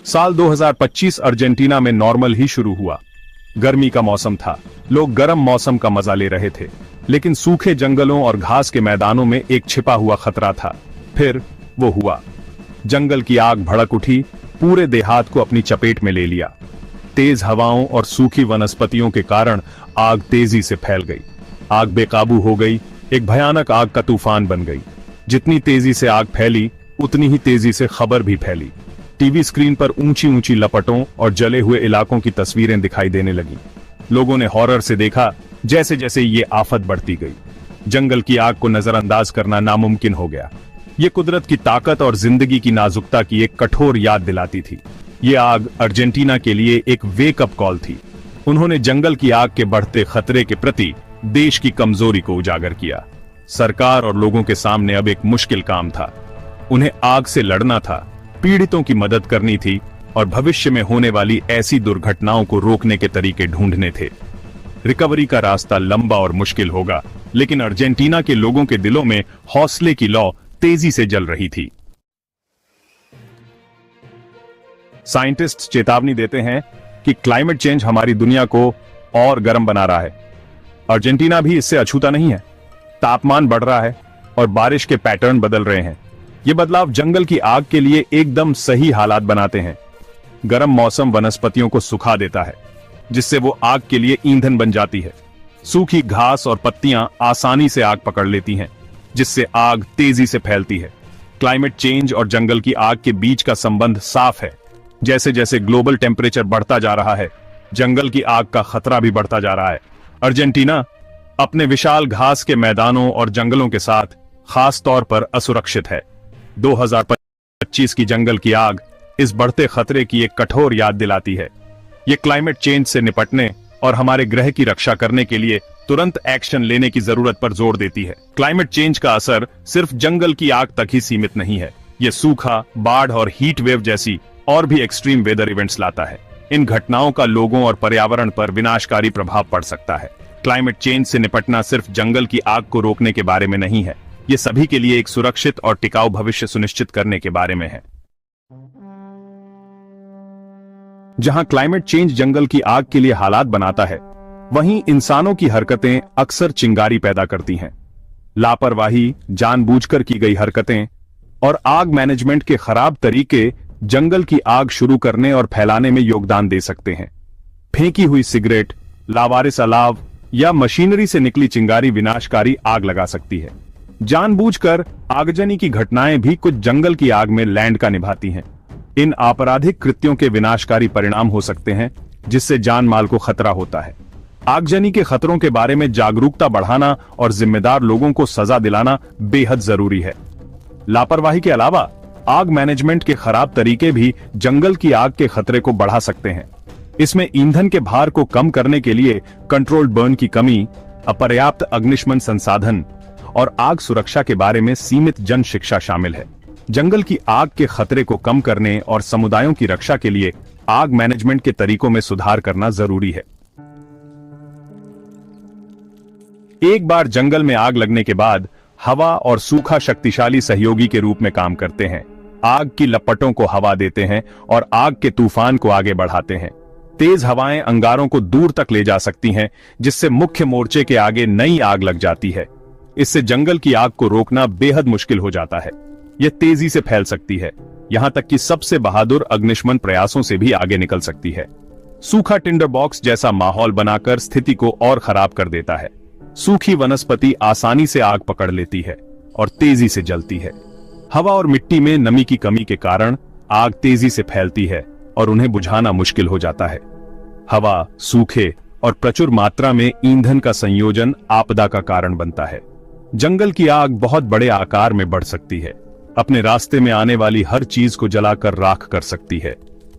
साल 2025 अर्जेंटीना में नॉर्मल ही शुरू हुआ। गर्मी का मौसम था, लोग गर्म मौसम का मजा ले रहे थे, लेकिन सूखे जंगलों और घास के मैदानों में एक छिपा हुआ खतरा था। फिर वो हुआ। जंगल की आग भड़क उठी, पूरे देहात को अपनी चपेट में ले लिया। तेज हवाओं और सूखी वनस्पतियों के कारण आग तेजी से फैल गई। आग बेकाबू हो गई, एक भयानक आग का तूफान बन गई। जितनी तेजी से आग फैली, उतनी ही तेजी से खबर भी फैली। टीवी स्क्रीन पर ऊंची ऊंची लपटों और जले हुए इलाकों की तस्वीरें दिखाई देने लगी। लोगों ने हॉरर से देखा जैसे जैसे ये आफत बढ़ती गई। जंगल की आग को नजरअंदाज करना नामुमकिन हो गया। ये कुदरत की ताकत और जिंदगी की नाजुकता की एक कठोर याद दिलाती थी। ये आग अर्जेंटीना के लिए एक वेकअप कॉल थी। उन्होंने जंगल की आग के बढ़ते खतरे के प्रति देश की कमजोरी को उजागर किया। सरकार और लोगों के सामने अब एक मुश्किल काम था। उन्हें आग से लड़ना था, पीड़ितों की मदद करनी थी और भविष्य में होने वाली ऐसी दुर्घटनाओं को रोकने के तरीके ढूंढने थे। रिकवरी का रास्ता लंबा और मुश्किल होगा, लेकिन अर्जेंटीना के लोगों के दिलों में हौसले की लौ तेजी से जल रही थी। साइंटिस्ट चेतावनी देते हैं कि क्लाइमेट चेंज हमारी दुनिया को और गर्म बना रहा है। अर्जेंटीना भी इससे अछूता नहीं है। तापमान बढ़ रहा है और बारिश के पैटर्न बदल रहे हैं। ये बदलाव जंगल की आग के लिए एकदम सही हालात बनाते हैं। गर्म मौसम वनस्पतियों को सुखा देता है, जिससे वो आग के लिए ईंधन बन जाती है। सूखी घास और पत्तियां आसानी से आग पकड़ लेती हैं, जिससे आग तेजी से फैलती है। क्लाइमेट चेंज और जंगल की आग के बीच का संबंध साफ है। जैसे जैसे ग्लोबल टेम्परेचर बढ़ता जा रहा है, जंगल की आग का खतरा भी बढ़ता जा रहा है। अर्जेंटीना अपने विशाल घास के मैदानों और जंगलों के साथ खास तौर पर असुरक्षित है। 2025 की जंगल की आग इस बढ़ते खतरे की एक कठोर याद दिलाती है। ये क्लाइमेट चेंज से निपटने और हमारे ग्रह की रक्षा करने के लिए तुरंत एक्शन लेने की जरूरत पर जोर देती है। क्लाइमेट चेंज का असर सिर्फ जंगल की आग तक ही सीमित नहीं है। ये सूखा, बाढ़ और हीट वेव जैसी और भी एक्सट्रीम वेदर इवेंट्स लाता है। इन घटनाओं का लोगों और पर्यावरण पर विनाशकारी प्रभाव पड़ सकता है। क्लाइमेट चेंज से निपटना सिर्फ जंगल की आग को रोकने के बारे में नहीं है, ये सभी के लिए एक सुरक्षित और टिकाऊ भविष्य सुनिश्चित करने के बारे में है। जहां क्लाइमेट चेंज जंगल की आग के लिए हालात बनाता है, वहीं इंसानों की हरकतें अक्सर चिंगारी पैदा करती हैं। लापरवाही, जानबूझकर की गई हरकतें और आग मैनेजमेंट के खराब तरीके जंगल की आग शुरू करने और फैलाने में योगदान दे सकते हैं। फेंकी हुई सिगरेट, लावारिस अलाव या मशीनरी से निकली चिंगारी विनाशकारी आग लगा सकती है। जानबूझकर आगजनी की घटनाएं भी कुछ जंगल की आग में लैंड का निभाती हैं। इन आपराधिक कृत्यों के विनाशकारी परिणाम हो सकते हैं, जिससे जान माल को खतरा होता है। आगजनी के खतरों के बारे में जागरूकता बढ़ाना और जिम्मेदार लोगों को सजा दिलाना बेहद जरूरी है। लापरवाही के अलावा आग मैनेजमेंट के खराब तरीके भी जंगल की आग के खतरे को बढ़ा सकते हैं। इसमें ईंधन के भार को कम करने के लिए कंट्रोल्ड बर्न की कमी, अपर्याप्त अग्निशमन संसाधन और आग सुरक्षा के बारे में सीमित जन शिक्षा शामिल है। जंगल की आग के खतरे को कम करने और समुदायों की रक्षा के लिए आग मैनेजमेंट के तरीकों में सुधार करना जरूरी है। एक बार जंगल में आग लगने के बाद हवा और सूखा शक्तिशाली सहयोगी के रूप में काम करते हैं। आग की लपटों को हवा देते हैं और आग के तूफान को आगे बढ़ाते हैं। तेज हवाएं अंगारों को दूर तक ले जा सकती हैं, जिससे मुख्य मोर्चे के आगे नई आग लग जाती है। इससे जंगल की आग को रोकना बेहद मुश्किल हो जाता है। यह तेजी से फैल सकती है, यहां तक कि सबसे बहादुर अग्निशमन प्रयासों से भी आगे निकल सकती है। सूखा टिंडर बॉक्स जैसा माहौल बनाकर स्थिति को और खराब कर देता है। सूखी वनस्पति आसानी से आग पकड़ लेती है और तेजी से जलती है। हवा और मिट्टी में नमी की कमी के कारण आग तेजी से फैलती है और उन्हें बुझाना मुश्किल हो जाता है। हवा, सूखे और प्रचुर मात्रा में ईंधन का संयोजन आपदा का कारण बनता है। जंगल की आग बहुत बड़े आकार में बढ़ सकती है, अपने रास्ते में आने वाली हर चीज को जलाकर राख कर सकती है।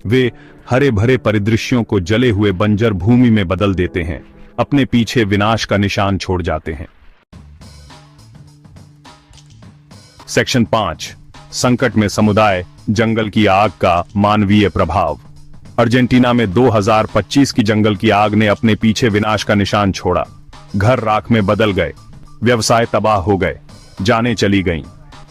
वे हरे भरे परिदृश्यों को जले हुए बंजर भूमि में बदल देते हैं, अपने पीछे विनाश का निशान छोड़ जाते हैं। सेक्शन 5, संकट में समुदाय, जंगल की आग का मानवीय प्रभाव। अर्जेंटीना में 2025 की जंगल की आग ने अपने पीछे विनाश का निशान छोड़ा। घर राख में बदल गए, व्यवसाय तबाह हो गए, जानें चली गईं।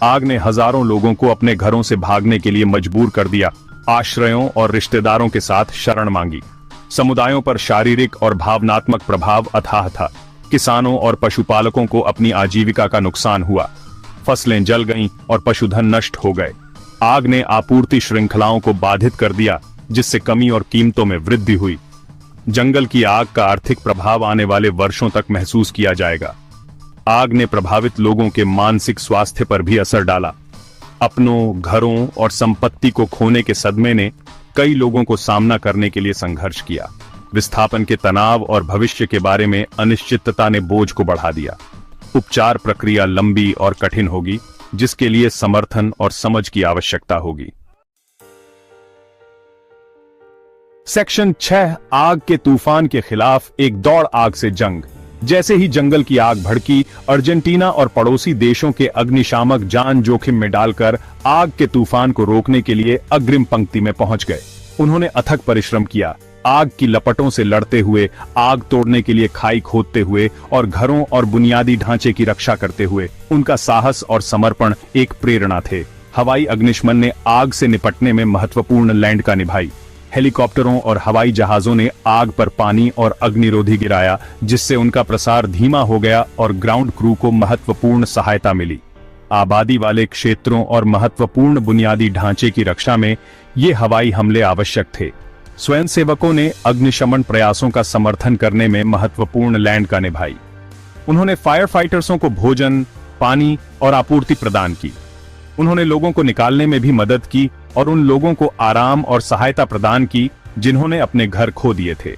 आग ने हजारों लोगों को अपने घरों से भागने के लिए मजबूर कर दिया आश्रयों और रिश्तेदारों के साथ शरण मांगी। समुदायों पर शारीरिक और भावनात्मक प्रभाव अथाह था। किसानों और पशुपालकों को अपनी आजीविका का नुकसान हुआ। फसलें जल गईं और पशुधन नष्ट हो गए। आग ने आपूर्ति श्रृंखलाओं को बाधित कर दिया, जिससे कमी और कीमतों में वृद्धि हुई। जंगल की आग का आर्थिक प्रभाव आने वाले वर्षों तक महसूस किया जाएगा। आग ने प्रभावित लोगों के मानसिक स्वास्थ्य पर भी असर डाला। अपनों, घरों और संपत्ति को खोने के सदमे ने कई लोगों को सामना करने के लिए संघर्ष किया। विस्थापन के तनाव और भविष्य के बारे में अनिश्चितता ने बोझ को बढ़ा दिया। उपचार प्रक्रिया लंबी और कठिन होगी, जिसके लिए समर्थन और समझ की आवश्यकता होगी। सेक्शन 6, आग के तूफान के खिलाफ एक दौड़ आग से जंग। जैसे ही जंगल की आग भड़की, अर्जेंटीना और पड़ोसी देशों के अग्निशामक जान जोखिम में डालकर आग के तूफान को रोकने के लिए अग्रिम पंक्ति में पहुंच गए। उन्होंने अथक परिश्रम किया, आग की लपटों से लड़ते हुए, आग तोड़ने के लिए खाई खोदते हुए और घरों और बुनियादी ढांचे की रक्षा करते हुए। उनका साहस और समर्पण एक प्रेरणा थे। हवाई अग्निशमन ने आग से निपटने में महत्वपूर्ण लैंड निभाई। हेलीकॉप्टरों और हवाई जहाजों ने आग पर पानी और अग्निरोधी गिराया, जिससे उनका प्रसार धीमा हो गया और ग्राउंड क्रू को महत्वपूर्ण सहायता मिली। आबादी वाले क्षेत्रों और महत्वपूर्ण बुनियादी ढांचे की रक्षा में ये हवाई हमले आवश्यक थे। स्वयंसेवकों ने अग्निशमन प्रयासों का समर्थन करने में महत्वपूर्ण लैंड निभाई। उन्होंने फायर फाइटर्सों को भोजन, पानी और आपूर्ति प्रदान की। उन्होंने लोगों को निकालने में भी मदद की और उन लोगों को आराम और सहायता प्रदान की जिन्होंने अपने घर खो दिए थे।